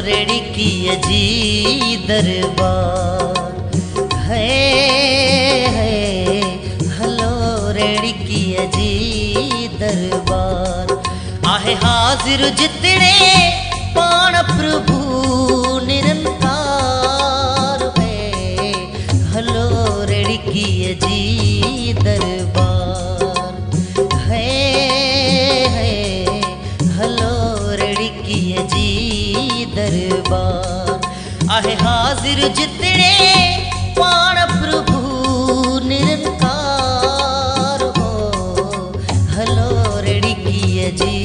रेड़ी की जी दरबार है हलो रेड़ी की जी दरबार आहे हाजिर जितने पाण प्रभु निरंकार है हलो रेड़ी की जी दरबार है हलो रेड़ी की जी दरबार आहे हाजिर जितने पाण प्रभु निरंकार हो हलो रेड़ी की जी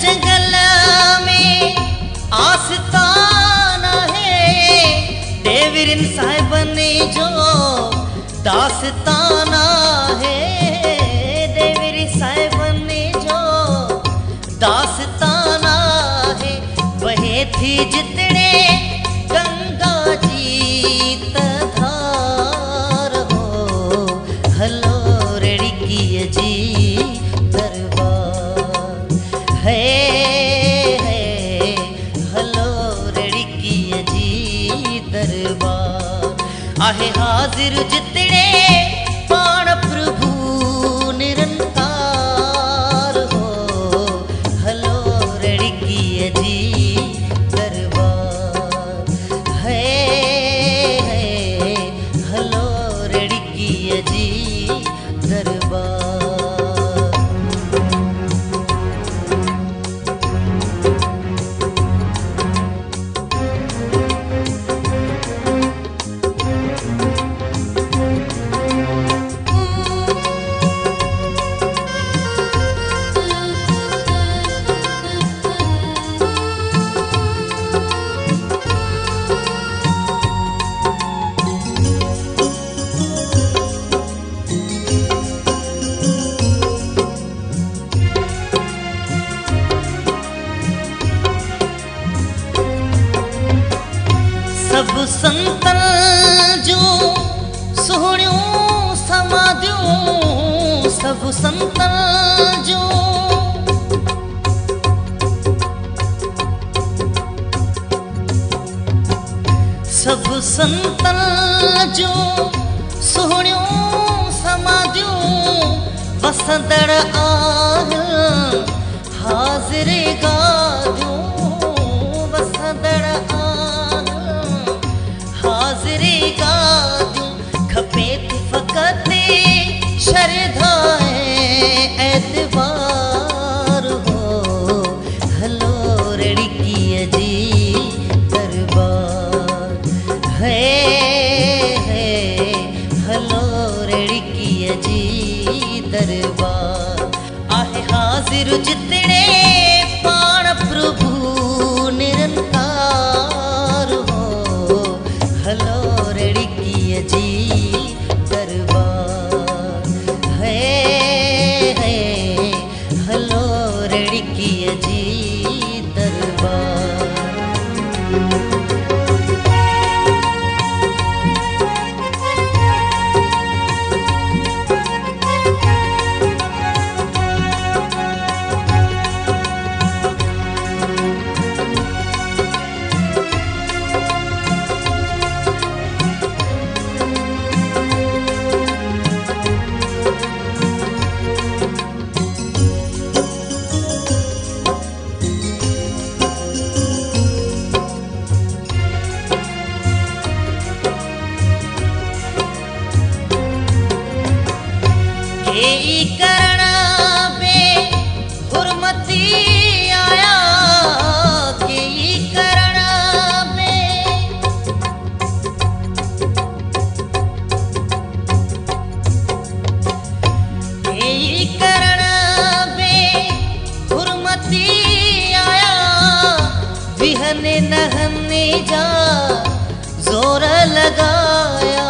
जंगल में आस्ताना है देवरिन साहिबन जो दास्ताना है देवरी साहिबन जो दास्ताना है वहे थी जितने गंगा जी तधार हो हलो रेड़ी की जी है हलो रेड़ी की जी दरबार आहे हाजिर जितने पाण प्रभु निरंकार हो हलो रेड़ी की जी दरबार है हलो रेड़ी की जी दरबार सब संतन जो सोहणियों समाधियों सब संतन जो सब संतन जो सोहणियों समाधियों वसंदड़ आग हाजिर गादियों वसंदड़ हाजिरी गादियों खपे थी फकत शरधाए एतबार हो हलो रेड़ी की जी दरबार है हलो रेड़ी की जी दरबार आहे हाजिर जितने पाण प्रभु निरंकार हो हलो रेड़ी की जी दरबार है हलो रेड़ी की जी दरबार के करण पे हुरमती आया के करण पे के करण पे हुरमती आया विहने नहने जा जोर लगाया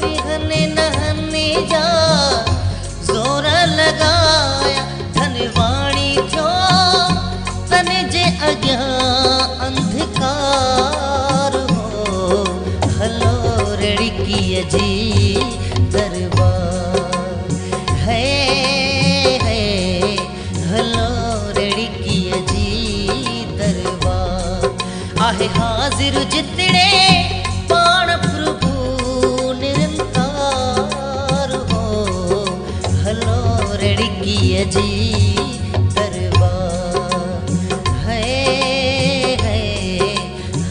विहने नहने जा जोर लगाया धनवाणी थो तने जे अग्या अंधकार हो हलो रड़की जी दरबार है हलो रड़की जी दरबार आहे हाजिर जितने पाण प्रभु निरंकार हो हलो रड़की जी दरबार है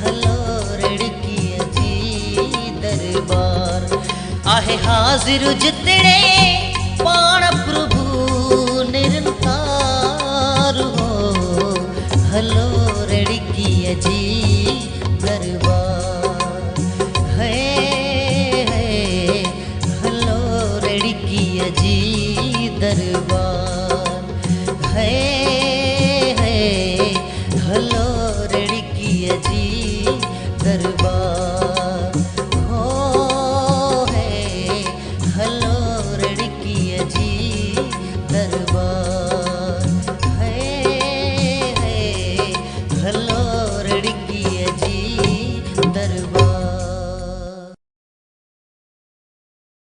हलो रड़की जी दरबार आहे हाजिर जितने पाण प्रभु निरंकार हो हलो रड़की जी दरबार है हलो रड़की जी दरबार है।